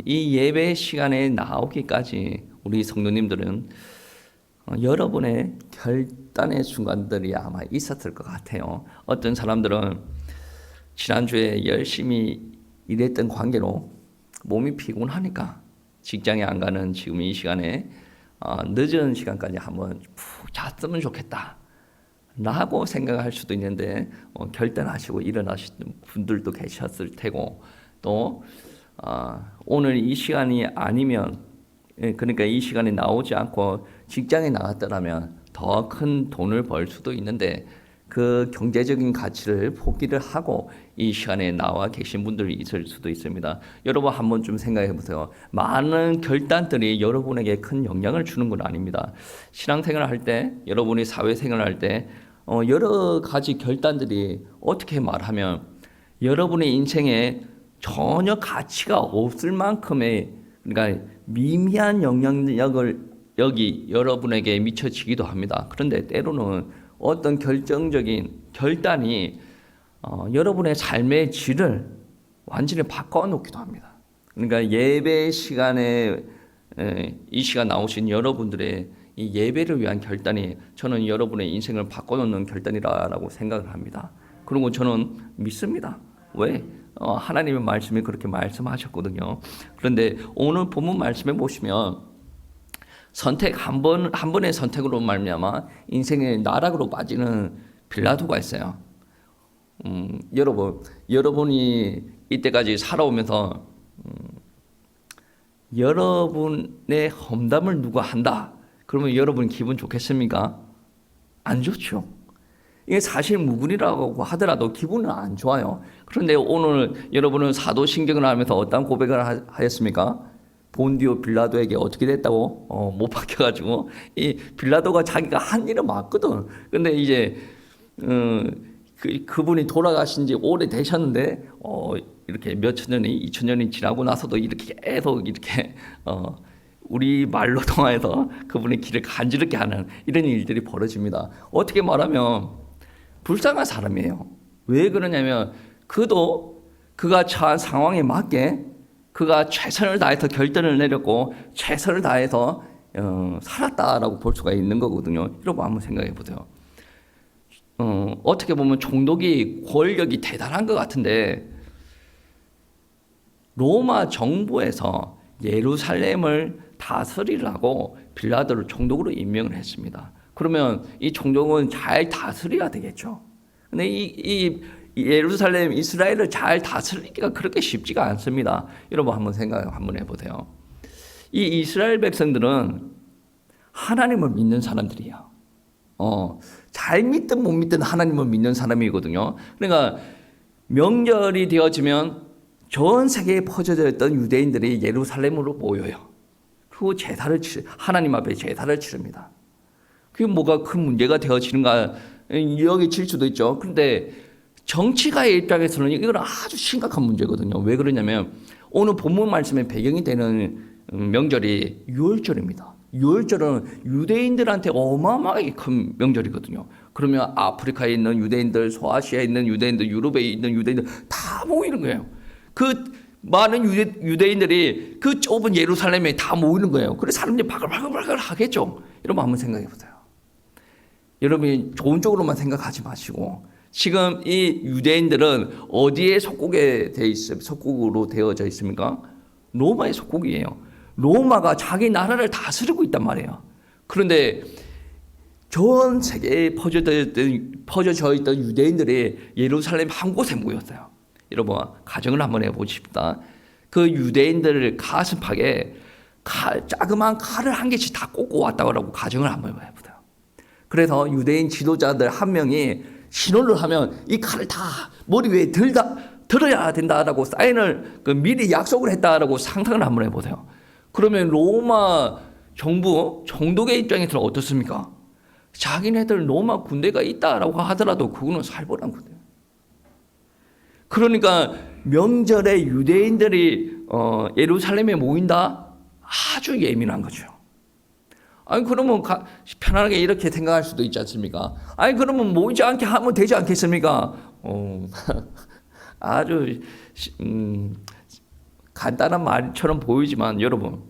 이 예배 시간에 나오기까지 우리 성도님들은 여러분의 결단의 순간들이 아마 있었을 것 같아요. 어떤 사람들은 지난주에 열심히 일했던 관계로 몸이 피곤하니까 직장에 안 가는 지금 이 시간에 늦은 시간까지 한번 푹 잤으면 좋겠다 라고 생각할 수도 있는데 결단하시고 일어나시는 분들도 계셨을 테고, 또 오늘 이 시간이 아니면, 그러니까 이 시간에 나오지 않고 직장에 나갔더라면 더 큰 돈을 벌 수도 있는데 그 경제적인 가치를 포기를 하고 이 시간에 나와 계신 분들이 있을 수도 있습니다. 여러분 한번 좀 생각해 보세요. 많은 결단들이 여러분에게 큰 영향을 주는 건 아닙니다. 신앙생활을 할 때, 여러분이 사회생활을 할 때 여러 가지 결단들이 어떻게 말하면 여러분의 인생에 전혀 가치가 없을 만큼의, 그러니까 미미한 영향력을 여기 여러분에게 미쳐지기도 합니다. 그런데 때로는 어떤 결정적인 결단이 여러분의 삶의 질을 완전히 바꿔놓기도 합니다. 그러니까 예배 시간에 이 시간 나오신 여러분들의 이 예배를 위한 결단이 저는 여러분의 인생을 바꿔놓는 결단이라고 생각을 합니다. 그리고 저는 믿습니다. 왜? 하나님의 말씀이 그렇게 말씀하셨거든요. 그런데 오늘 본문 말씀에 보시면 선택 한 번의 선택으로 말미암아 인생의 나락으로 빠지는 빌라도가 있어요. 여러분이 이때까지 살아오면서 여러분의 험담을 누가 한다 그러면 여러분 기분 좋겠습니까? 안 좋죠. 이게 사실 무근이라고 하더라도 기분은 안 좋아요. 그런데 오늘 여러분은 사도신경을 하면서 어떤 고백을 하였습니까? 본디오 빌라도에게 어떻게 됐다고? 못 박혀가지고 이 빌라도가 자기가 한 일은 맞거든. 근데 이제 그분이 돌아가신 지 오래 되셨는데 이렇게 몇천 년이 2000년이 지나고 나서도 이렇게 계속 이렇게 우리 말로 통해서 그분의 길을 간지럽게 하는 이런 일들이 벌어집니다. 어떻게 말하면 불쌍한 사람이에요. 왜 그러냐면 그가 처한 상황에 맞게 그가 최선을 다해서 결단을 내렸고 최선을 다해서 살았다라고 볼 수가 있는 거거든요. 여러분 한번 생각해 보세요. 어떻게 보면 총독이 권력이 대단한 것 같은데 로마 정부에서 예루살렘을 다스리라고 빌라도를 총독으로 임명을 했습니다. 그러면 이 총독은 잘 다스려야 되겠죠. 근데 이 예루살렘 이스라엘을 잘 다스리기가 그렇게 쉽지가 않습니다. 여러분 한번 생각 한번 해보세요. 이 이스라엘 백성들은 하나님을 믿는 사람들이야. 잘 믿든 못 믿든 하나님을 믿는 사람이거든요. 그러니까 명절이 되어지면 전 세계에 퍼져져 있던 유대인들이 예루살렘으로 모여요. 그리고 하나님 앞에 제사를 치릅니다. 그게 뭐가 큰 문제가 되어지는가 여기질 수도 있죠. 그런데 정치가의 입장에서는 이건 아주 심각한 문제거든요. 왜 그러냐면 오늘 본문 말씀의 배경이 되는 명절이 유월절입니다. 유월절은 유대인들한테 어마어마하게 큰 명절이거든요. 그러면 아프리카에 있는 유대인들, 소아시아에 있는 유대인들, 유럽에 있는 유대인들 다 모이는 거예요. 그 많은 유대인들이 그 좁은 예루살렘에 다 모이는 거예요. 그래서 사람들이 바글바글 하겠죠. 여러분 한번 생각해 보세요. 여러분이 좋은 쪽으로만 생각하지 마시고 지금 이 유대인들은 어디에 속국으로 되어져 있습니까? 로마의 속국이에요. 로마가 자기 나라를 다스리고 있단 말이에요. 그런데 전 세계에 퍼져져 있던 유대인들이 예루살렘 한 곳에 모였어요. 여러분 가정을 한번 해보십시다. 그 유대인들 가슴팍에 자그마한 칼을 한 개씩 다 꽂고 왔다고 가정을 한번 해보세요. 그래서 유대인 지도자들 한 명이 신호를 하면 이 칼을 다 머리 위에 들어야 된다라고 사인을 미리 약속을 했다라고 상상을 한번 해보세요. 그러면 로마 정부 총독의 입장에서는 어떻습니까? 자기네들 로마 군대가 있다라고 하더라도 그거는 살벌한 거예요. 그러니까 명절에 유대인들이 예루살렘에 모인다? 아주 예민한 거죠. 아니 그러면 편안하게 이렇게 생각할 수도 있지 않습니까? 아니 그러면 모이지 않게 하면 되지 않겠습니까? 아주 간단한 말처럼 보이지만 여러분,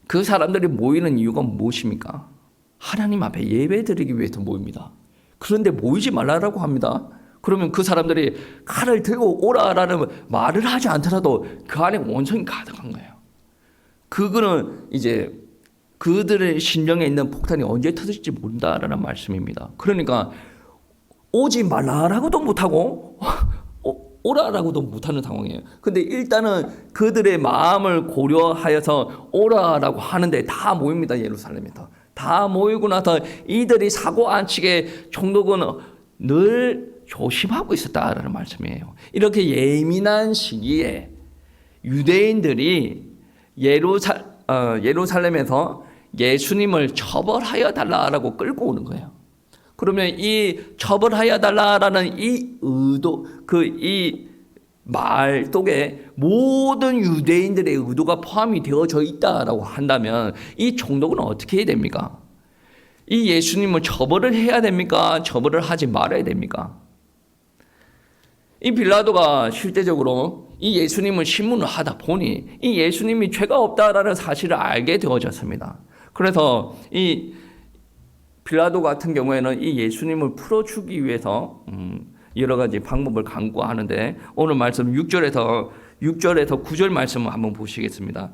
그 사람들이 모이는 이유가 무엇입니까? 하나님 앞에 예배드리기 위해서 모입니다. 그런데 모이지 말라고 합니다. 그러면 그 사람들이 칼을 들고 오라라는 말을 하지 않더라도 그 안에 원성이 가득한 거예요. 그거는 이제 그들의 심령에 있는 폭탄이 언제 터질지 모른다라는 말씀입니다. 그러니까 오지 말라라고도 못하고 오라라고도 못하는 상황이에요. 근데 일단은 그들의 마음을 고려하여서 오라라고 하는데 다 모입니다. 예루살렘에서. 다 모이고 나서 이들이 사고 안 치게 총독은 늘 조심하고 있었다라는 말씀이에요. 이렇게 예민한 시기에 유대인들이 예루살렘에서 예수님을 처벌하여 달라라고 끌고 오는 거예요. 그러면 이 처벌하여 달라라는 이 의도, 이 말 속에 모든 유대인들의 의도가 포함이 되어져 있다라고 한다면 이 총독은 어떻게 해야 됩니까? 이 예수님을 처벌을 해야 됩니까? 처벌을 하지 말아야 됩니까? 이 빌라도가 실제적으로 이 예수님을 신문을 하다 보니 이 예수님이 죄가 없다라는 사실을 알게 되어졌습니다. 그래서 이 빌라도 같은 경우에는 이 예수님을 풀어주기 위해서 여러 가지 방법을 강구하는데 오늘 말씀 6절에서 9절 말씀을 한번 보시겠습니다.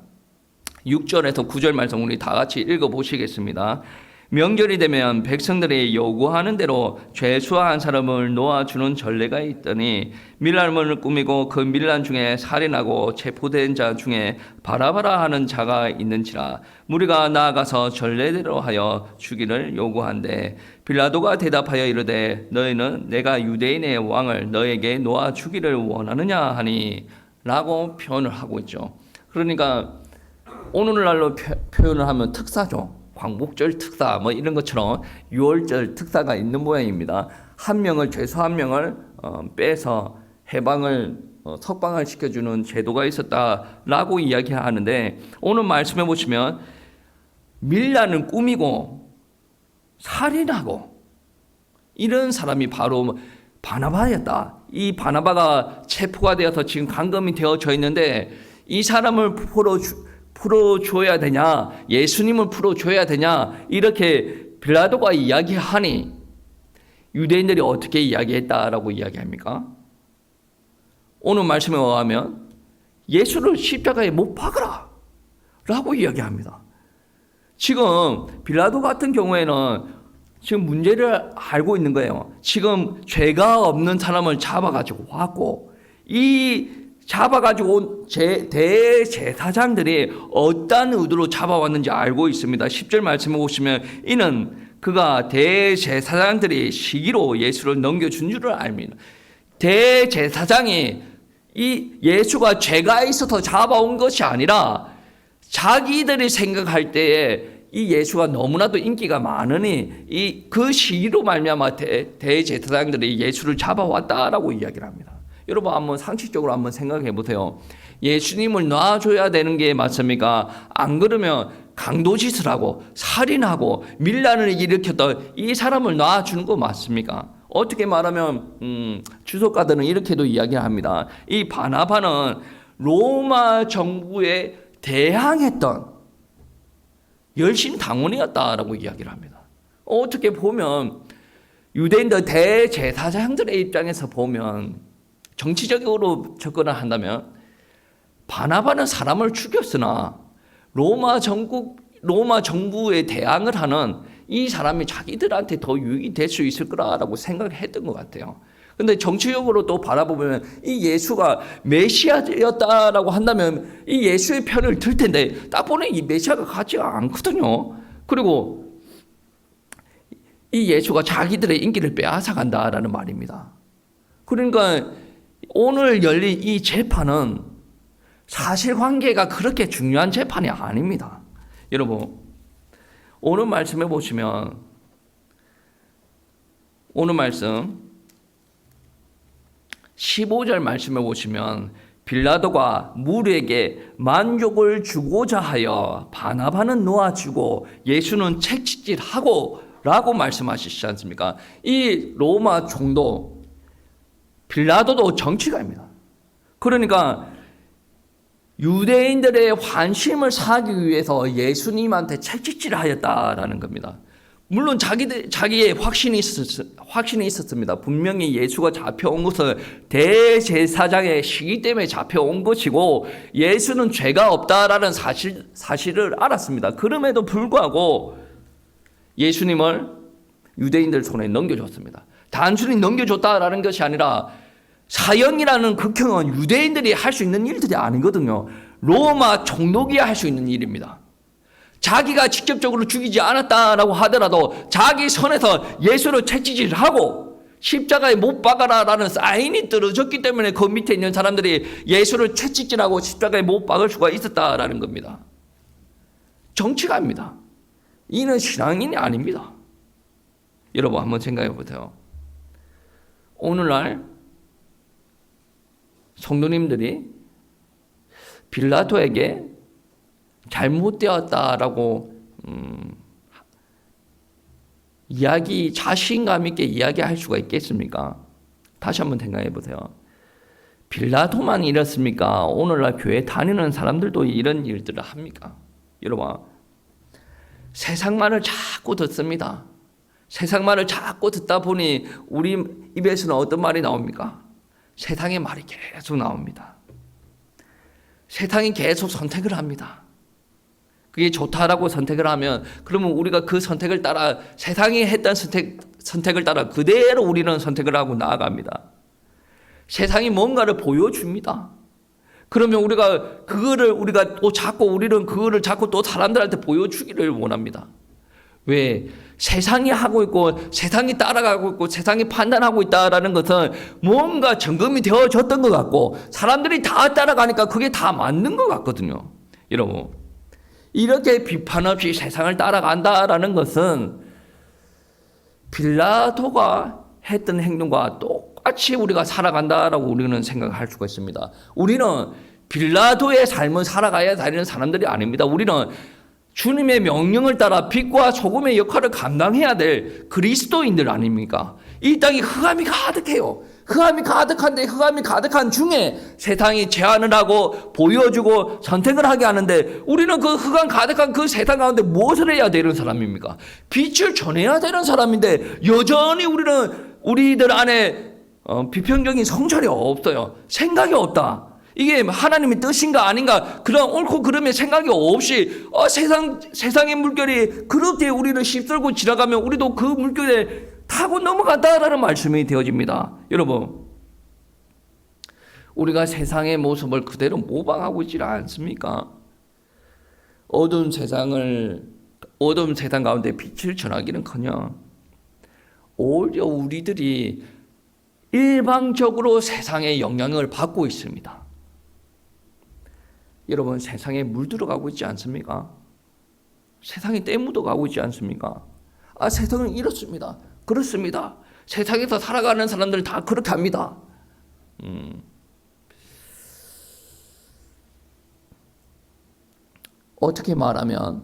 6절에서 9절 말씀 우리 다 같이 읽어보시겠습니다. 명절이 되면 백성들이 요구하는 대로 죄수한 사람을 놓아주는 전례가 있더니 밀란문을 꾸미고 그 밀란 중에 살인하고 체포된 자 중에 바라바라 하는 자가 있는지라 무리가 나아가서 전례대로 하여 주기를 요구한대 빌라도가 대답하여 이르되 너희는 내가 유대인의 왕을 너에게 놓아주기를 원하느냐 하니 라고 표현을 하고 있죠. 그러니까 오늘날로 표현을 하면 특사죠. 광복절 특사 뭐 이런 것처럼 6월절 특사가 있는 모양입니다. 한 명을 죄수 한 명을 빼서 해방을 석방을 시켜주는 제도가 있었다라고 이야기하는데 오늘 말씀해 보시면 밀란을 꾸미고 살인하고 이런 사람이 바로 바나바였다. 이 바나바가 체포가 되어서 지금 감금이 되어져 있는데 이 사람을 풀어줘야 되냐, 예수님을 풀어줘야 되냐, 이렇게 빌라도가 이야기하니 유대인들이 어떻게 이야기했다라고 이야기합니까? 오늘 말씀에 의하면 예수를 십자가에 못 박으라 라고 이야기합니다. 지금 빌라도 같은 경우에는 지금 문제를 알고 있는 거예요. 지금 죄가 없는 사람을 잡아가지고 왔고 이 잡아가지고 온 대제사장들이 어떤 의도로 잡아왔는지 알고 있습니다. 10절 말씀해 보시면 이는 그가 대제사장들이 시기로 예수를 넘겨준 줄을 압니다. 대제사장이 이 예수가 죄가 있어서 잡아온 것이 아니라 자기들이 생각할 때에 이 예수가 너무나도 인기가 많으니 그 시기로 말미암아 대제사장들이 예수를 잡아왔다라고 이야기를 합니다. 여러분 한번 상식적으로 한번 생각해 보세요. 예수님을 놔줘야 되는 게 맞습니까? 안 그러면 강도짓을 하고 살인하고 밀란을 일으켰던 이 사람을 놔주는 거 맞습니까? 어떻게 말하면 주석가들은 이렇게도 이야기합니다. 이 바나바는 로마 정부에 대항했던 열심 당원이었다라고 이야기를 합니다. 어떻게 보면 유대인들 대제사장들의 입장에서 보면 정치적으로 접근을 한다면 바나바는 사람을 죽였으나 로마 정부에 대항을 하는 이 사람이 자기들한테 더 유익이 될 수 있을 거라고 생각을 했던 것 같아요. 근데 정치적으로 또 바라보면 이 예수가 메시아였다라고 한다면 이 예수의 편을 들 텐데 딱 보니 이 메시아가 같지가 않거든요. 그리고 이 예수가 자기들의 인기를 빼앗아 간다라는 말입니다. 그러니까 오늘 열린 이 재판은 사실관계가 그렇게 중요한 재판이 아닙니다. 여러분 오늘 말씀해 보시면 오늘 말씀 15절 말씀해 보시면 빌라도가 무리에게 만족을 주고자 하여 바나바는 놓아주고 예수는 채찍질하고 라고 말씀하시지 않습니까? 이 로마 총독 빌라도도 정치가입니다. 그러니까 유대인들의 환심을 사기 위해서 예수님한테 채찍질을 하였다라는 겁니다. 물론 자기의 확신이 있었습니다. 분명히 예수가 잡혀온 것은 대제사장의 시기 때문에 잡혀온 것이고 예수는 죄가 없다라는 사실을 알았습니다. 그럼에도 불구하고 예수님을 유대인들 손에 넘겨줬습니다. 단순히 넘겨줬다라는 것이 아니라 사형이라는 극형은 유대인들이 할 수 있는 일들이 아니거든요. 로마 총독이 할 수 있는 일입니다. 자기가 직접적으로 죽이지 않았다라고 하더라도 자기 선에서 예수를 채찍질하고 십자가에 못 박아라라는 사인이 떨어졌기 때문에 그 밑에 있는 사람들이 예수를 채찍질하고 십자가에 못 박을 수가 있었다라는 겁니다. 정치가입니다. 이는 신앙인이 아닙니다. 여러분 한번 생각해 보세요. 오늘날 성도님들이 빌라도에게 잘못되었다라고 자신감 있게 이야기할 수가 있겠습니까? 다시 한번 생각해 보세요. 빌라도만 이렇습니까? 오늘날 교회 다니는 사람들도 이런 일들을 합니까? 여러분, 세상 말을 자꾸 듣습니다. 세상 말을 자꾸 듣다 보니 우리 입에서는 어떤 말이 나옵니까? 세상의 말이 계속 나옵니다. 세상이 계속 선택을 합니다. 그게 좋다라고 선택을 하면 그러면 우리가 그 선택을 따라 세상이 했던 선택을 따라 그대로 우리는 선택을 하고 나아갑니다. 세상이 뭔가를 보여줍니다. 그러면 우리가 우리는 그거를 자꾸 또 사람들한테 보여주기를 원합니다. 왜? 세상이 하고 있고 세상이 따라가고 있고 세상이 판단하고 있다라는 것은 뭔가 점검이 되어졌던 것 같고 사람들이 다 따라가니까 그게 다 맞는 것 같거든요. 여러분, 이렇게 비판 없이 세상을 따라간다라는 것은 빌라도가 했던 행동과 똑같이 우리가 살아간다라고 우리는 생각할 수가 있습니다. 우리는 빌라도의 삶을 살아가야 되는 사람들이 아닙니다. 우리는 주님의 명령을 따라 빛과 소금의 역할을 감당해야 될 그리스도인들 아닙니까? 이 땅이 흑암이 가득해요. 흑암이 가득한데 흑암이 가득한 중에 세상이 제안을 하고 보여주고 선택을 하게 하는데 우리는 그 흑암 가득한 그 세상 가운데 무엇을 해야 되는 사람입니까? 빛을 전해야 되는 사람인데 여전히 우리들 안에 비평적인 성찰이 없어요. 생각이 없다. 이게 하나님의 뜻인가 아닌가 그런 옳고 그름의 생각이 없이 세상의 물결이 그렇게 우리를 휩쓸고 지나가면 우리도 그 물결에 타고 넘어간다라는 말씀이 되어집니다. 여러분, 우리가 세상의 모습을 그대로 모방하고 있지 않습니까? 어두운 세상 가운데 빛을 전하기는커녕 오히려 우리들이 일방적으로 세상의 영향을 받고 있습니다. 여러분, 세상에 물들어가고 있지 않습니까? 세상에 때 묻어가고 있지 않습니까? 세상은 이렇습니다. 그렇습니다. 세상에서 살아가는 사람들은 다 그렇게 합니다. 어떻게 말하면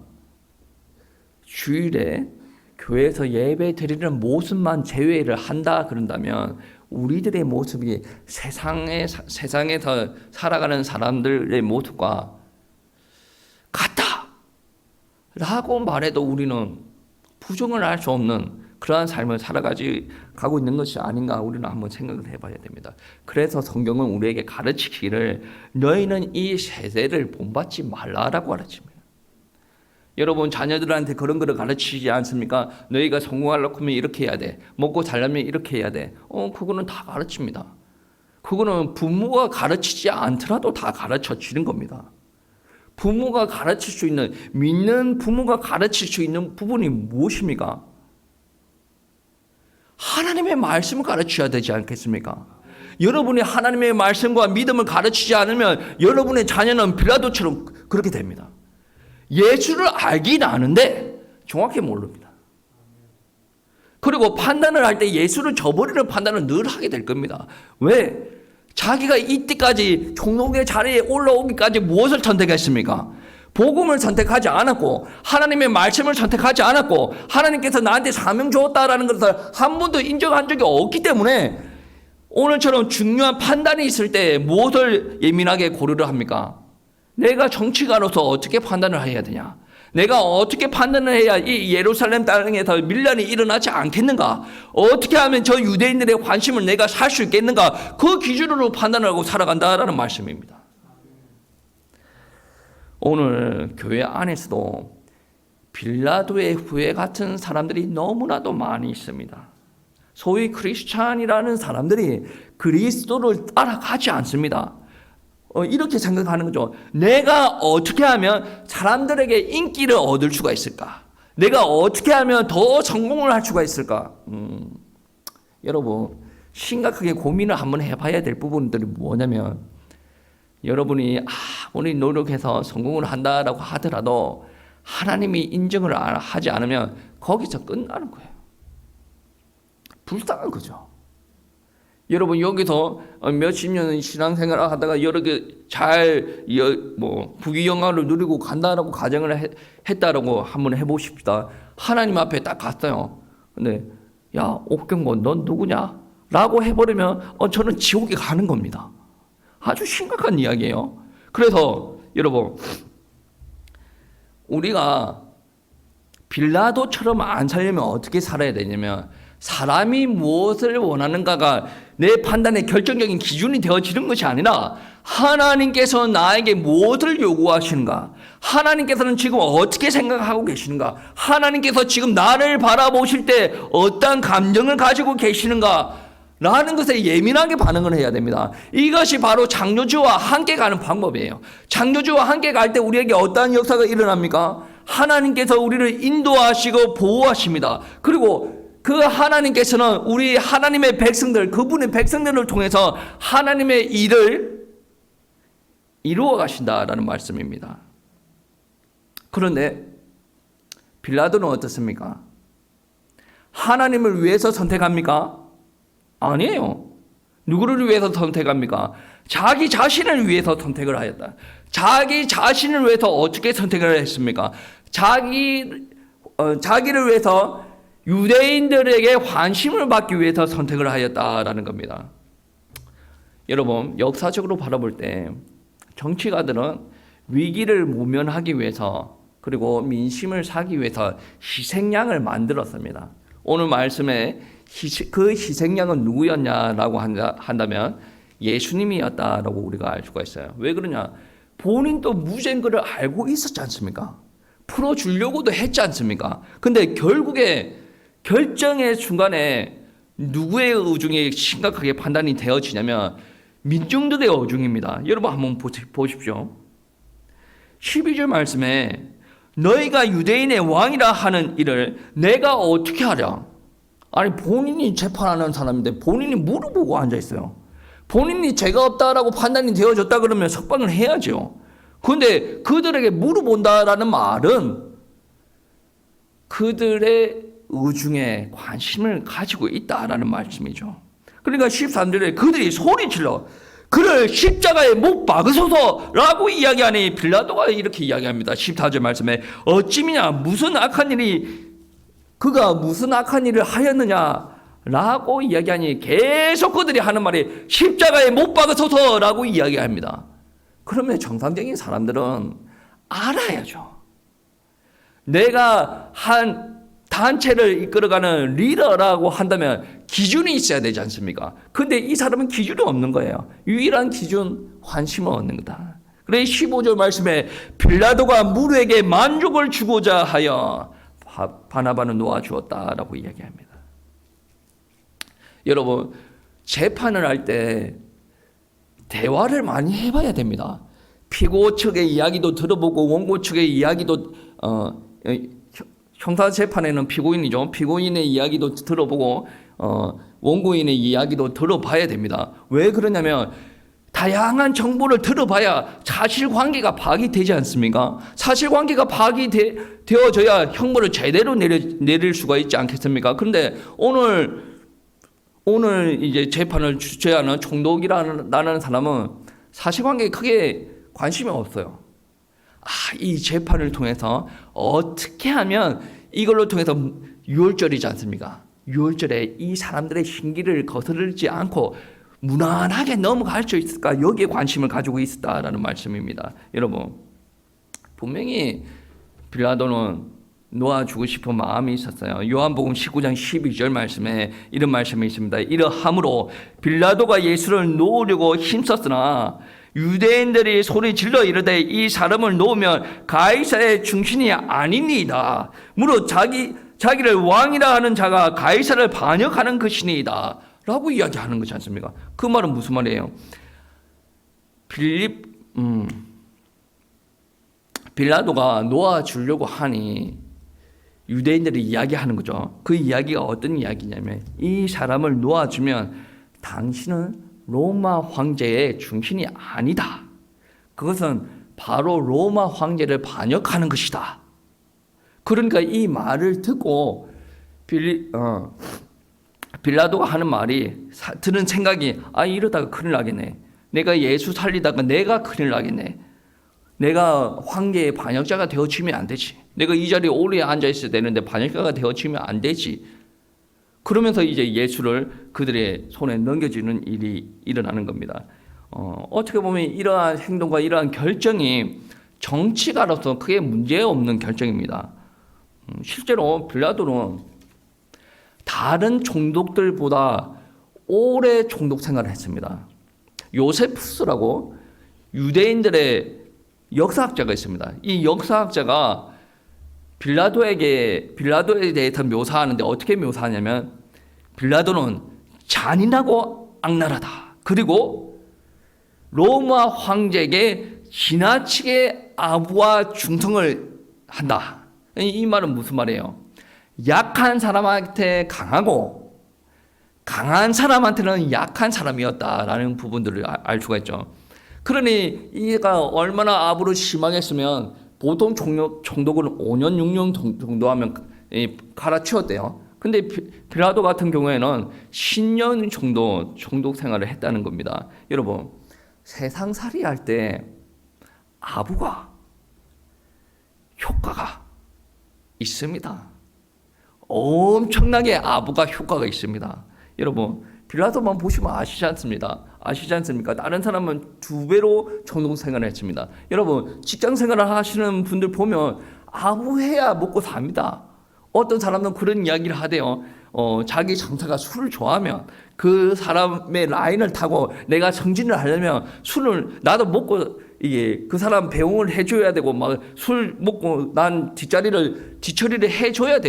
주일에 교회에서 예배 드리는 모습만 제외를 한다 그런다면 우리들의 모습이 세상에서 살아가는 사람들의 모습과 같다 라고 말해도 우리는 부정을 할 수 없는 그러한 삶을 살아가고 있는 것이 아닌가 우리는 한번 생각을 해봐야 됩니다. 그래서 성경은 우리에게 가르치기를 너희는 이 세대를 본받지 말라라고 가르칩니다. 여러분, 자녀들한테 그런 거를 가르치지 않습니까? 너희가 성공하려고 하면 이렇게 해야 돼. 먹고 살려면 이렇게 해야 돼. 그거는 다 가르칩니다. 그거는 부모가 가르치지 않더라도 다 가르쳐 주는 겁니다. 부모가 가르칠 수 있는, 믿는 부모가 가르칠 수 있는 부분이 무엇입니까? 하나님의 말씀을 가르쳐야 되지 않겠습니까? 여러분이 하나님의 말씀과 믿음을 가르치지 않으면 여러분의 자녀는 빌라도처럼 그렇게 됩니다. 예수를 알긴 아는데 정확히 모릅니다. 그리고 판단을 할 때 예수를 저버리는 판단을 늘 하게 될 겁니다. 왜? 자기가 이때까지 총독의 자리에 올라오기까지 무엇을 선택했습니까? 복음을 선택하지 않았고 하나님의 말씀을 선택하지 않았고 하나님께서 나한테 사명 주었다라는 것을 한 번도 인정한 적이 없기 때문에 오늘처럼 중요한 판단이 있을 때 무엇을 예민하게 고려를 합니까? 내가 정치가로서 어떻게 판단을 해야 되냐? 내가 어떻게 판단을 해야 이 예루살렘 땅에서 밀란이 일어나지 않겠는가? 어떻게 하면 저 유대인들의 관심을 내가 살 수 있겠는가? 그 기준으로 판단을 하고 살아간다라는 말씀입니다. 오늘 교회 안에서도 빌라도의 후예 같은 사람들이 너무나도 많이 있습니다. 소위 크리스찬이라는 사람들이 그리스도를 따라가지 않습니다. 이렇게 생각하는 거죠. 내가 어떻게 하면 사람들에게 인기를 얻을 수가 있을까? 내가 어떻게 하면 더 성공을 할 수가 있을까? 여러분, 심각하게 고민을 한번 해봐야 될 부분들이 뭐냐면, 여러분이 아무리 노력해서 성공을 한다라고 하더라도 하나님이 인정을 하지 않으면 거기서 끝나는 거예요. 불쌍한 거죠. 여러분, 여기서 몇십 년 신앙생활을 하다가 여러 개 부귀영화를 누리고 간다라고 가정을 했다라고 한번 해보십시다. 하나님 앞에 딱 갔어요. 근데 야, 옥경고 넌 누구냐? 라고 해버리면 저는 지옥에 가는 겁니다. 아주 심각한 이야기예요. 그래서 여러분, 우리가 빌라도처럼 안 살려면 어떻게 살아야 되냐면, 사람이 무엇을 원하는가가 내 판단의 결정적인 기준이 되어지는 것이 아니라 하나님께서 나에게 무엇을 요구하시는가, 하나님께서는 지금 어떻게 생각하고 계시는가, 하나님께서 지금 나를 바라보실 때 어떤 감정을 가지고 계시는가 라는 것에 예민하게 반응을 해야 됩니다. 이것이 바로 창조주와 함께 가는 방법이에요. 창조주와 함께 갈 때 우리에게 어떠한 역사가 일어납니까? 하나님께서 우리를 인도하시고 보호하십니다. 그리고 그 하나님께서는 우리 하나님의 백성들, 그분의 백성들을 통해서 하나님의 일을 이루어 가신다라는 말씀입니다. 그런데 빌라도는 어떻습니까? 하나님을 위해서 선택합니까? 아니에요. 누구를 위해서 선택합니까? 자기 자신을 위해서 선택을 하였다. 자기 자신을 위해서 어떻게 선택을 했습니까? 자기를 위해서 유대인들에게 관심을 받기 위해서 선택을 하였다라는 겁니다. 여러분, 역사적으로 바라볼 때 정치가들은 위기를 모면하기 위해서, 그리고 민심을 사기 위해서 희생양을 만들었습니다. 오늘 말씀에 그 희생양은 누구였냐라고 한다면 예수님이었다라고 우리가 알 수가 있어요. 왜 그러냐? 본인도 무죄인 것을 알고 있었지 않습니까? 풀어주려고도 했지 않습니까? 근데 결국에 결정의 순간에 누구의 의중이 심각하게 판단이 되어지냐면 민중들의 의중입니다. 여러분 한번 보십시오. 12절 말씀에 너희가 유대인의 왕이라 하는 일을 내가 어떻게 하랴? 아니, 본인이 재판하는 사람인데 본인이 물어보고 앉아있어요. 본인이 죄가 없다라고 판단이 되어졌다 그러면 석방을 해야죠. 그런데 그들에게 물어본다라는 말은 그들의 의중에 관심을 가지고 있다라는 말씀이죠. 그러니까 13절에 그들이 소리질러 그를 십자가에 못 박으소서라고 이야기하니 빌라도가 이렇게 이야기합니다. 14절 말씀에 어찌미냐 그가 무슨 악한 일을 하였느냐라고 이야기하니 계속 그들이 하는 말이 십자가에 못 박으소서라고 이야기합니다. 그러면 정상적인 사람들은 알아야죠. 내가 한 단체를 이끌어가는 리더라고 한다면 기준이 있어야 되지 않습니까? 근데 이 사람은 기준이 없는 거예요. 유일한 기준, 관심은 없는 거다. 그래서 15절 말씀에 빌라도가 무리에게 만족을 주고자 하여 바나바는 놓아주었다라고 이야기합니다. 여러분, 재판을 할 때 대화를 많이 해봐야 됩니다. 피고 측의 이야기도 들어보고 원고 측의 이야기도 형사재판에는 피고인이죠. 피고인의 이야기도 들어보고 원고인의 이야기도 들어봐야 됩니다. 왜 그러냐면 다양한 정보를 들어봐야 사실관계가 파악이 되지 않습니까? 사실관계가 파악이 되어져야 형벌을 제대로 내릴 수가 있지 않겠습니까? 그런데 오늘 이제 재판을 주최하는 총독이라는 사람은 사실관계에 크게 관심이 없어요. 이 재판을 통해서 어떻게 하면 이걸로 통해서 6월절이지 않습니까? 6월절에 이 사람들의 신기를 거스르지 않고 무난하게 넘어갈 수 있을까? 여기에 관심을 가지고 있었다라는 말씀입니다. 여러분, 분명히 빌라도는 놓아주고 싶은 마음이 있었어요. 요한복음 19장 12절 말씀에 이런 말씀이 있습니다. 이러함으로 빌라도가 예수를 놓으려고 힘썼으나 유대인들이 소리 질러 이르되 이 사람을 놓으면 가이사의 중신이 아니니이다. 무릇 자기를 왕이라 하는 자가 가이사를 반역하는 것이니이다. 라고 이야기하는 것이 않습니까? 그 말은 무슨 말이에요? 빌라도가 놓아주려고 하니 유대인들이 이야기하는 거죠. 그 이야기가 어떤 이야기냐면 이 사람을 놓아주면 당신은 로마 황제의 중신이 아니다. 그것은 바로 로마 황제를 반역하는 것이다. 그러니까 이 말을 듣고 빌라도가 하는 말이 드는 생각이 이러다가 큰일 나겠네. 내가 예수 살리다가 내가 큰일 나겠네. 내가 황제의 반역자가 되어지면 안 되지. 내가 이 자리에 오래 앉아 있어야 되는데 반역자가 되어지면 안 되지. 그러면서 이제 예수를 그들의 손에 넘겨주는 일이 일어나는 겁니다. 어떻게 보면 이러한 행동과 이러한 결정이 정치가로서 크게 문제없는 결정입니다. 실제로 빌라도는 다른 총독들보다 오래 총독 생활을 했습니다. 요세푸스라고 유대인들의 역사학자가 있습니다. 이 역사학자가 빌라도에 대해서 묘사하는데 어떻게 묘사하냐면 빌라도는 잔인하고 악랄하다. 그리고 로마 황제에게 지나치게 아부와 중성을 한다. 이 말은 무슨 말이에요? 약한 사람한테 강하고 강한 사람한테는 약한 사람이었다라는 부분들을 알 수가 있죠. 그러니 이가 얼마나 아부를 심하게 했으면 보통 총독은 5년, 6년 정도 하면 갈아치웠대요. 근데 빌라도 같은 경우에는 10년 정도 총독 생활을 했다는 겁니다. 여러분, 세상살이 할 때 아부가 효과가 있습니다. 엄청나게 아부가 효과가 있습니다. 여러분, 빌라도만 보시면 아시지 않습니까? 다른 사람은 2배로 총독 생활을 했습니다. 여러분, 직장 생활을 하시는 분들 보면 아부해야 먹고 삽니다. 어떤 사람은 그런 이야기를 하대요. 자기 장사가 술을 좋아하면 그 사람의 라인을 타고 내가 승진을 하려면 술을 나도 먹고 이게 그 사람 배웅을 해줘야 되고 막 술 먹고 난 뒤처리를 해줘야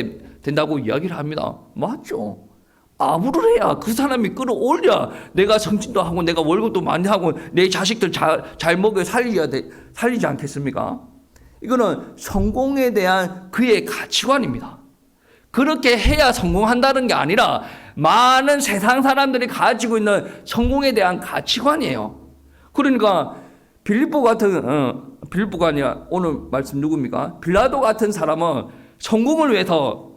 된다고 이야기를 합니다. 맞죠? 아부를 해야 그 사람이 끌어올려 내가 승진도 하고 내가 월급도 많이 하고 내 자식들 잘 먹여 살리지 않겠습니까? 이거는 성공에 대한 그의 가치관입니다. 그렇게 해야 성공한다는 게 아니라 많은 세상 사람들이 가지고 있는 성공에 대한 가치관이에요. 그러니까 빌라도가 아니라 오늘 말씀 누굽니까? 빌라도 같은 사람은 성공을 위해서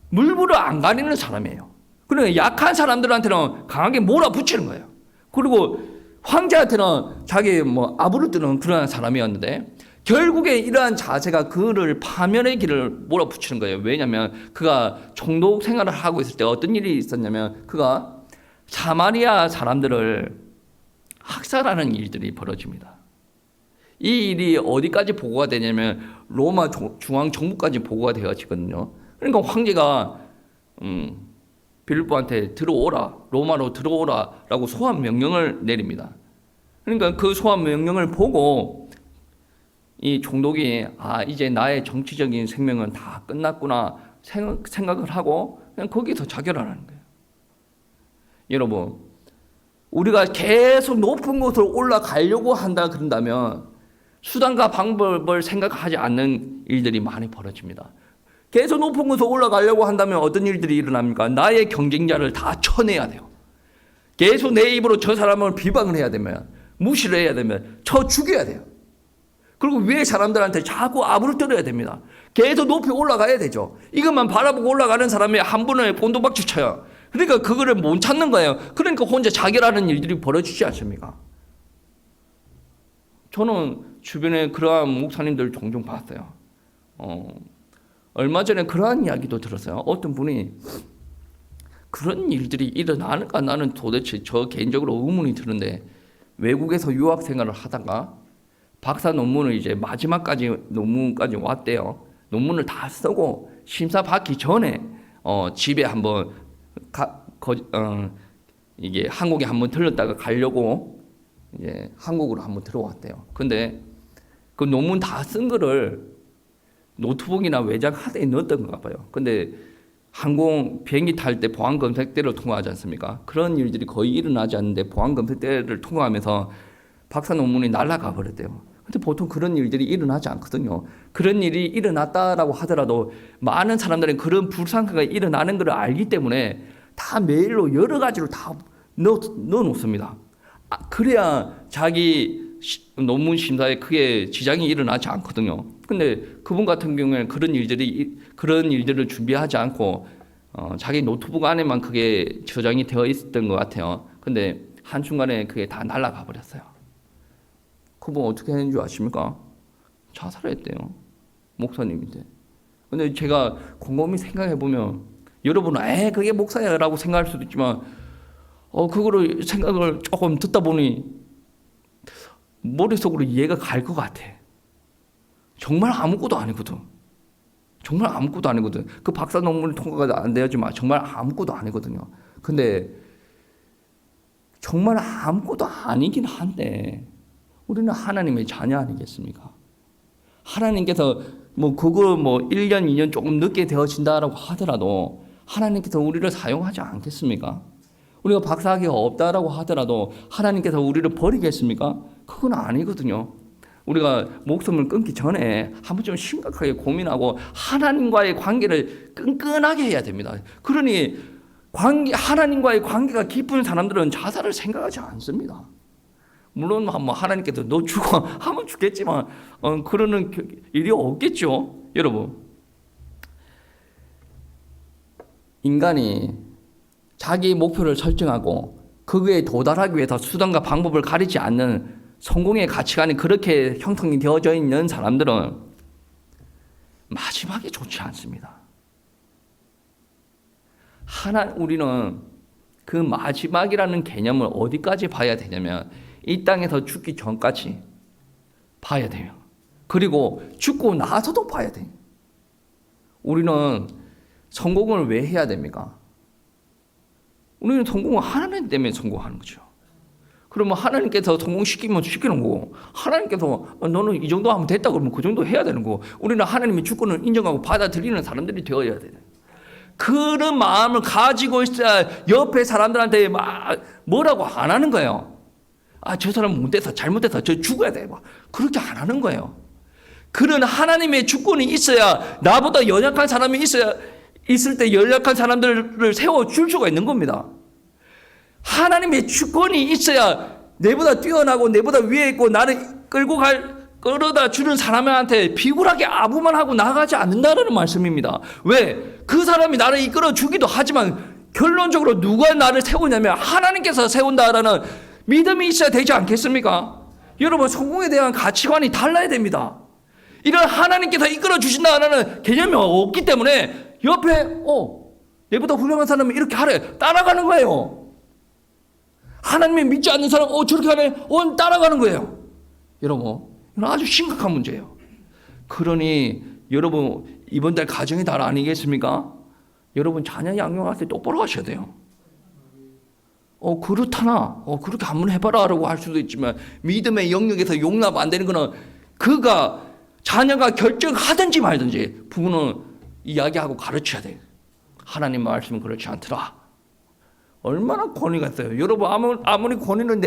물불을 안 가리는 사람이에요. 그러니까 약한 사람들한테는 강하게 몰아붙이는 거예요. 그리고 황제한테는 자기 아부를 뜨는 그런 사람이었는데 결국에 이러한 자세가 그를 파멸의 길을 몰아붙이는 거예요. 왜냐하면 그가 총독 생활을 하고 있을 때 어떤 일이 있었냐면 그가 사마리아 사람들을 학살하는 일들이 벌어집니다. 이 일이 어디까지 보고가 되냐면 로마 중앙 정부까지 보고가 되어지거든요. 그러니까 황제가 빌립보한테 로마로 들어오라라고 소환 명령을 내립니다. 그러니까 그 소환 명령을 보고 이 총독이 이제 나의 정치적인 생명은 다 끝났구나 생각을 하고 그냥 거기서 자결하는 거예요. 여러분, 우리가 계속 높은 곳으로 올라가려고 그런다면 수단과 방법을 생각하지 않는 일들이 많이 벌어집니다. 계속 높은 곳으로 올라가려고 한다면 어떤 일들이 일어납니까? 나의 경쟁자를 다 쳐내야 돼요. 계속 내 입으로 저 사람을 비방을 해야 되면, 무시를 해야 되면 쳐 죽여야 돼요. 그리고 위에 사람들한테 자꾸 아부를 떨어야 됩니다. 계속 높이 올라가야 되죠. 이것만 바라보고 올라가는 사람이 한 분을 곤두박질 쳐요. 그러니까 그거를 못 찾는 거예요. 그러니까 혼자 자결하는 일들이 벌어지지 않습니까? 저는 주변에 그러한 목사님들 종종 봤어요. 얼마 전에 그러한 이야기도 들었어요. 어떤 분이 그런 일들이 일어나는가 나는 도대체 저 개인적으로 의문이 드는데 외국에서 유학 생활을 하다가 박사 논문을 이제 마지막까지 논문까지 왔대요. 논문을 다 쓰고 심사 받기 전에 집에 한번 이게 한국에 한번 들렀다가 가려고 이제 한국으로 한번 들어왔대요. 근데 그 논문 다 쓴 거를 노트북이나 외장 하드에 넣었던가 봐요. 근데 항공 비행기 탈 때 보안 검색대를 통과하지 않습니까? 그런 일들이 거의 일어나지 않는데 보안 검색대를 통과하면서 박사 논문이 날아가 버렸대요. 근데 보통 그런 일들이 일어나지 않거든요. 그런 일이 일어났다라고 하더라도 많은 사람들은 그런 불상사가 일어나는 걸 알기 때문에 다 메일로 여러 가지로 다 넣어 놓습니다. 그래야 자기 논문 심사에 크게 지장이 일어나지 않거든요. 근데 그분 같은 경우에는 그런 일들을 준비하지 않고 자기 노트북 안에만 그게 저장이 되어 있었던 것 같아요. 근데 한순간에 그게 다 날아가 버렸어요. 그분 어떻게 했는 줄 아십니까? 자살했대요. 목사님인데. 근데 제가 곰곰이 생각해 보면 여러분은 그게 목사야라고 생각할 수도 있지만 그거를 생각을 조금 듣다 보니 머릿속으로 이해가 갈 것 같아. 정말 아무것도 아니거든. 정말 아무것도 아니거든. 그 박사 논문이 통과가 안 되었지만 정말 아무것도 아니거든요. 근데 정말 아무것도 아니긴 한데 우리는 하나님의 자녀 아니겠습니까? 하나님께서 그거 1년, 2년 조금 늦게 되어진다라고 하더라도 하나님께서 우리를 사용하지 않겠습니까? 우리가 박사학위가 없다라고 하더라도 하나님께서 우리를 버리겠습니까? 그건 아니거든요. 우리가 목숨을 끊기 전에 한번 좀 심각하게 고민하고 하나님과의 관계를 끈끈하게 해야 됩니다. 그러니 하나님과의 관계가 깊은 사람들은 자살을 생각하지 않습니다. 물론 하나님께서 너 죽어 하면 죽겠지만 그러는 일이 없겠죠. 여러분, 인간이 자기 목표를 설정하고 그거에 도달하기 위해서 수단과 방법을 가리지 않는 성공의 가치관이 그렇게 형성이 되어져 있는 사람들은 마지막이 좋지 않습니다. 우리는 그 마지막이라는 개념을 어디까지 봐야 되냐면 이 땅에서 죽기 전까지 봐야 돼요. 그리고 죽고 나서도 봐야 돼요. 우리는 성공을 왜 해야 됩니까? 우리는 성공은 하나님 때문에 성공하는 거죠. 그러면 하나님께서 성공시키면 시키는 거고 하나님께서 너는 이 정도 하면 됐다 그러면 그 정도 해야 되는 거고 우리는 하나님의 주권을 인정하고 받아들이는 사람들이 되어야 돼요. 그런 마음을 가지고 있어야 옆에 사람들한테 막 뭐라고 안 하는 거예요. 저 사람 못돼서 잘못돼서 저 죽어야 돼. 그렇게 안 하는 거예요. 그런 하나님의 주권이 있어야 나보다 연약한 사람이 있을 때 연약한 사람들을 세워줄 수가 있는 겁니다. 하나님의 주권이 있어야 내보다 뛰어나고 내보다 위에 있고 나를 끌어다 주는 사람한테 비굴하게 아부만 하고 나가지 않는다는 말씀입니다. 왜? 그 사람이 나를 이끌어 주기도 하지만 결론적으로 누가 나를 세우냐면 하나님께서 세운다라는 믿음이 있어야 되지 않겠습니까? 여러분, 성공에 대한 가치관이 달라야 됩니다. 이런 하나님께서 이끌어 주신다는 개념이 없기 때문에 옆에 내보다 훌륭한 사람이 이렇게 하래 따라가는 거예요. 하나님을 믿지 않는 사람 저렇게 하네 따라가는 거예요. 여러분, 이건 아주 심각한 문제예요. 그러니 여러분 이번 달 가정의 달 아니겠습니까? 여러분 자녀 양육할 때 똑바로 하셔야 돼요. 그렇다나 그렇게 한번 해봐라 라고 할 수도 있지만 믿음의 영역에서 용납 안 되는 거는 그가 자녀가 결정하든지 말든지 부모는 이야기하고 가르쳐야 돼요. 하나님 말씀은 그렇지 않더라. 얼마나 권위가 있어요. 여러분 아무리 권위를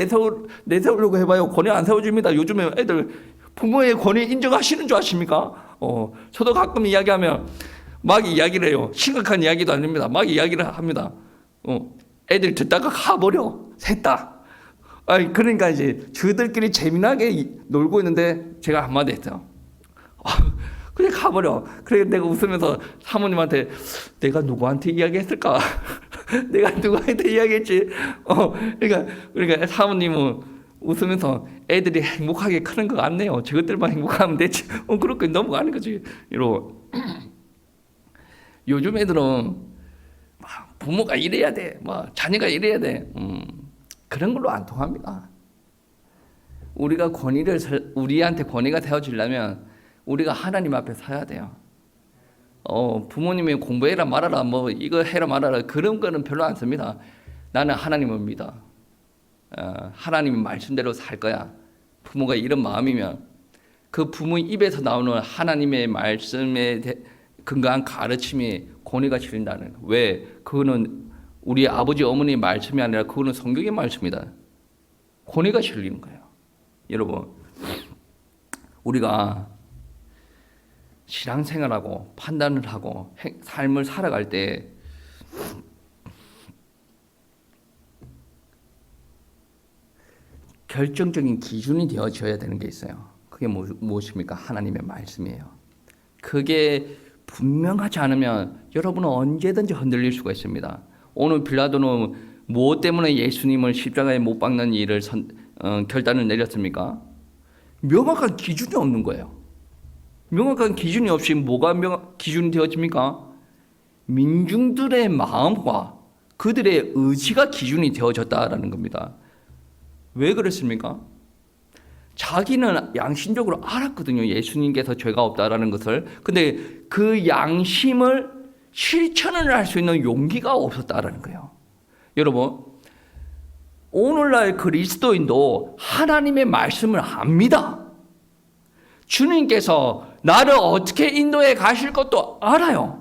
내세우려고 해봐요. 권위 안 세워줍니다. 요즘에 애들 부모의 권위 인정하시는 줄 아십니까? 저도 가끔 이야기하면 막 이야기를 해요. 심각한 이야기도 아닙니다. 막 이야기를 합니다. 애들 듣다가 가버려. 셋 다. 그러니까 이제 저들끼리 재미나게 놀고 있는데 제가 한마디 했어요. 그래 가버려. 그래 내가 웃으면서 사모님한테 내가 누구한테 이야기했을까? 내가 누구한테 이야기했지? 그러니까 사모님은 웃으면서 애들이 행복하게 크는 것 같네요. 저것들만 행복하면 되지. 그렇게 넘어가는 거지. 이러고 요즘 애들은 막 부모가 이래야 돼, 뭐 자녀가 이래야 돼. 그런 걸로 안 통합니다. 우리한테 권위가 되어지려면 우리가 하나님 앞에 서야 돼요. 부모님이 공부해라 말아라, 뭐 이거 해라 말아라, 그런 거는 별로 안 씁니다. 나는 하나님을 믿어. 하나님 말씀대로 살 거야. 부모가 이런 마음이면 그 부모 입에서 나오는 하나님의 말씀에 근거한 가르침이 권위가 실린다는 거예요. 왜? 그거는 우리 아버지 어머니의 말씀이 아니라 그거는 성경의 말씀이다. 권위가 실리는 거예요. 여러분, 우리가 신앙생활하고 판단을 하고 삶을 살아갈 때 결정적인 기준이 되어져야 되는 게 있어요. 그게 무엇입니까? 하나님의 말씀이에요. 그게 분명하지 않으면 여러분은 언제든지 흔들릴 수가 있습니다. 오늘 빌라도는 무엇 때문에 예수님을 십자가에 못 박는 일을 결단을 내렸습니까? 명확한 기준이 없는 거예요. 명확한 기준이 없이 뭐가 기준이 되어집니까? 민중들의 마음과 그들의 의지가 기준이 되어졌다라는 겁니다. 왜 그랬습니까? 자기는 양심적으로 알았거든요. 예수님께서 죄가 없다라는 것을. 근데 그 양심을 실천을 할 수 있는 용기가 없었다라는 거예요. 여러분, 오늘날 그리스도인도 하나님의 말씀을 압니다. 주님께서 나를 어떻게 인도해 가실 것도 알아요.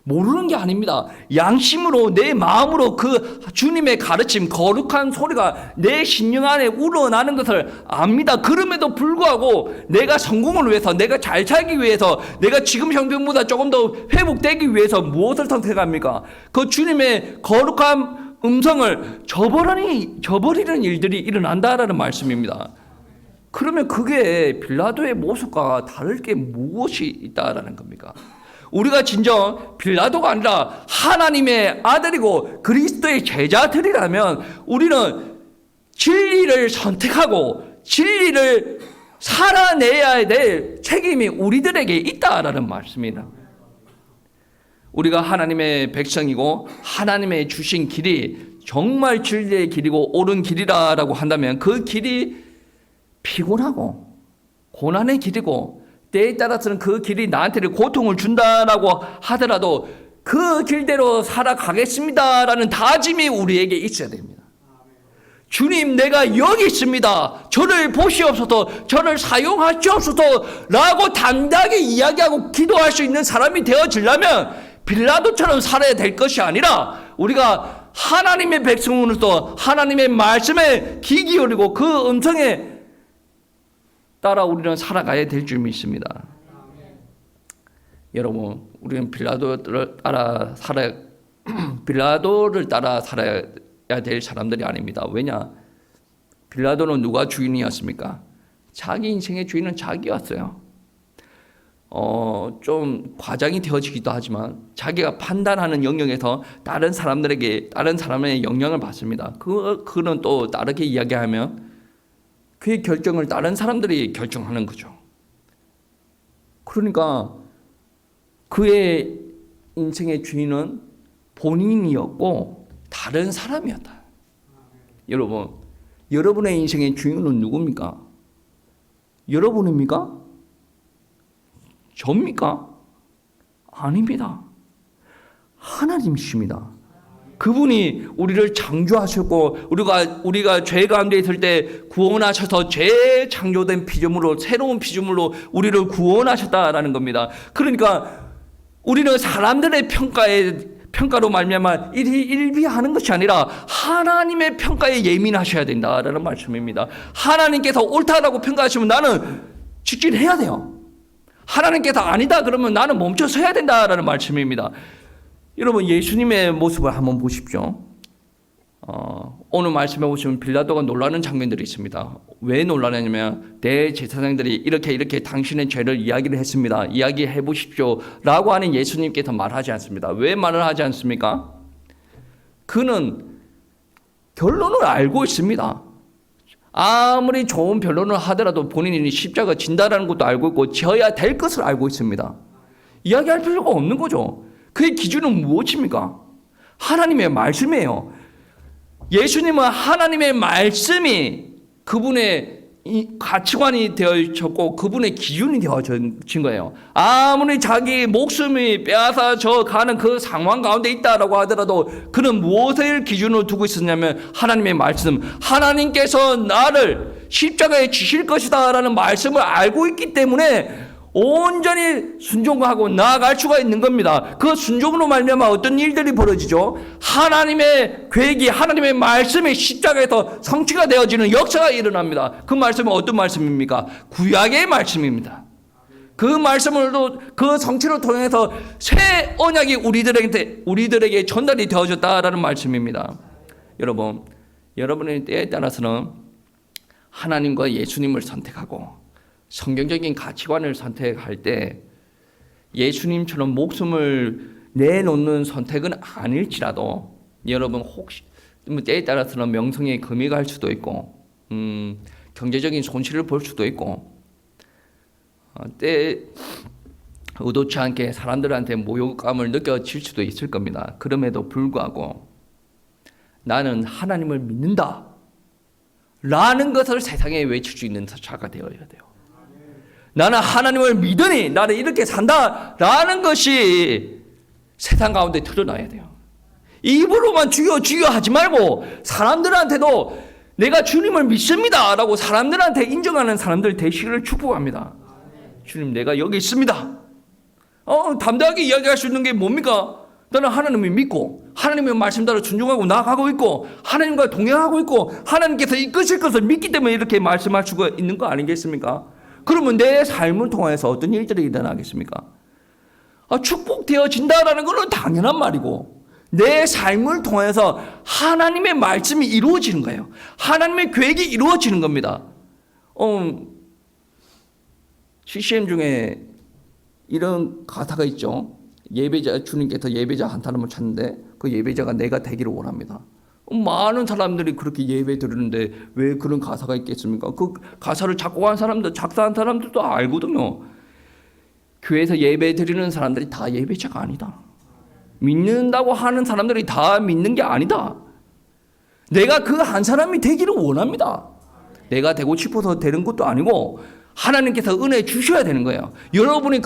모르는 게 아닙니다. 양심으로 내 마음으로 그 주님의 가르침, 거룩한 소리가 내 심령 안에 우러나는 것을 압니다. 그럼에도 불구하고 내가 성공을 위해서, 내가 잘 살기 위해서, 내가 지금 형편보다 조금 더 회복되기 위해서 무엇을 선택합니까? 그 주님의 거룩한 음성을 저버리는 일들이 일어난다라는 말씀입니다. 그러면 그게 빌라도의 모습과 다를 게 무엇이 있다라는 겁니까? 우리가 진정 빌라도가 아니라 하나님의 아들이고 그리스도의 제자들이라면 우리는 진리를 선택하고 진리를 살아내야 될 책임이 우리들에게 있다라는 말씀입니다. 우리가 하나님의 백성이고 하나님의 주신 길이 정말 진리의 길이고 옳은 길이라고 한다면 그 길이 피곤하고 고난의 길이고 때에 따라서는 그 길이 나한테 고통을 준다라고 하더라도 그 길대로 살아가겠습니다라는 다짐이 우리에게 있어야 됩니다. 주님, 내가 여기 있습니다. 저를 보시옵소서, 저를 사용하시옵소서 라고 담대하게 이야기하고 기도할 수 있는 사람이 되어지려면 빌라도처럼 살아야 될 것이 아니라 우리가 하나님의 백성으로서 하나님의 말씀에 귀 기울이고 그 음성에 따라 우리는 살아가야 될 줄 믿습니다. 여러분, 우리는 빌라도를 따라 살아야 될 사람들이 아닙니다. 왜냐? 빌라도는 누가 주인이었습니까? 자기 인생의 주인은 자기였어요. 좀 과장이 되어지기도 하지만 자기가 판단하는 영역에서 다른 사람의 영향을 받습니다. 그는 또 다르게 이야기하면 그의 결정을 다른 사람들이 결정하는 거죠. 그러니까 그의 인생의 주인은 본인이었고 다른 사람이었다. 여러분, 여러분의 인생의 주인은 누굽니까? 여러분입니까? 접니까? 아닙니다. 하나님이십니다. 그분이 우리를 창조하셨고 우리가 죄 가운데 있을 때 구원하셔서 재창조된 피조물로 새로운 피조물로 우리를 구원하셨다라는 겁니다. 그러니까 우리는 사람들의 평가로 말미암아 일비하는 것이 아니라 하나님의 평가에 예민하셔야 된다라는 말씀입니다. 하나님께서 옳다라고 평가하시면 나는 직진해야 돼요. 하나님께서 아니다 그러면 나는 멈춰서야 된다라는 말씀입니다. 여러분, 예수님의 모습을 한번 보십시오. 오늘 말씀해 보시면 빌라도가 놀라는 장면들이 있습니다. 왜 놀라냐면 대제사장들이 이렇게 당신의 죄를 이야기를 했습니다. 이야기해 보십시오 라고 하는 예수님께서 말하지 않습니다. 왜 말을 하지 않습니까? 그는 결론을 알고 있습니다. 아무리 좋은 변론을 하더라도 본인이 십자가 진다라는 것도 알고 있고 져야 될 것을 알고 있습니다. 이야기할 필요가 없는 거죠. 그의 기준은 무엇입니까? 하나님의 말씀이에요. 예수님은 하나님의 말씀이 그분의 이 가치관이 되어졌고 그분의 기준이 되어진 거예요. 아무리 자기 목숨이 빼앗아져 가는 그 상황 가운데 있다라고 하더라도 그는 무엇을 기준으로 두고 있었냐면 하나님의 말씀, 하나님께서 나를 십자가에 지실 것이다 라는 말씀을 알고 있기 때문에 온전히 순종하고 나아갈 수가 있는 겁니다. 그 순종으로 말미암아 어떤 일들이 벌어지죠? 하나님의 계획이, 하나님의 말씀이 십자가에서 성취가 되어지는 역사가 일어납니다. 그 말씀은 어떤 말씀입니까? 구약의 말씀입니다. 그 말씀으로 그 성취를 통해서 새 언약이 우리들에게 전달이 되어졌다라는 말씀입니다. 여러분의 때에 따라서는 하나님과 예수님을 선택하고 성경적인 가치관을 선택할 때 예수님처럼 목숨을 내놓는 선택은 아닐지라도 여러분 혹시 때에 따라서는 명성에 금이 갈 수도 있고 경제적인 손실을 볼 수도 있고 때 의도치 않게 사람들한테 모욕감을 느껴질 수도 있을 겁니다. 그럼에도 불구하고 나는 하나님을 믿는다 라는 것을 세상에 외칠 수 있는 자가 되어야 돼요. 나는 하나님을 믿으니 나는 이렇게 산다라는 것이 세상 가운데 드러나야 돼요. 입으로만 주여 주여 하지 말고 사람들한테도 내가 주님을 믿습니다라고 사람들한테 인정하는 사람들 되시기를 축복합니다. 주님, 내가 여기 있습니다. 담대하게 이야기할 수 있는 게 뭡니까? 나는 하나님을 믿고 하나님의 말씀대로 순종하고 나아가고 있고 하나님과 동행하고 있고 하나님께서 이끄실 것을 믿기 때문에 이렇게 말씀할 수가 있는 거 아니겠습니까? 그러면 내 삶을 통해서 어떤 일들이 일어나겠습니까? 축복되어진다라는 것은 당연한 말이고 내 삶을 통해서 하나님의 말씀이 이루어지는 거예요. 하나님의 계획이 이루어지는 겁니다. CCM 중에 이런 가사가 있죠. 주님께서 예배자 한 사람을 찾는데 그 예배자가 내가 되기를 원합니다. 많은 사람들이 그렇게 예배 드리는데 왜 그런 가사가 있겠습니까? 그 가사를 작곡한 사람들, 작사한 사람들도 알거든요. 교회에서 예배 드리는 사람들이 다 예배자가 아니다. 믿는다고 하는 사람들이 다 믿는 게 아니다. 내가 그 한 사람이 되기를 원합니다. 내가 되고 싶어서 되는 것도 아니고 하나님께서 은혜 주셔야 되는 거예요. 여러분이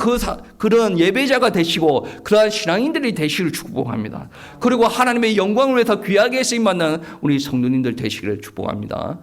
그런 예배자가 되시고 그러한 신앙인들이 되시기를 축복합니다. 그리고 하나님의 영광을 위해서 귀하게 쓰임받는 우리 성도님들 되시기를 축복합니다.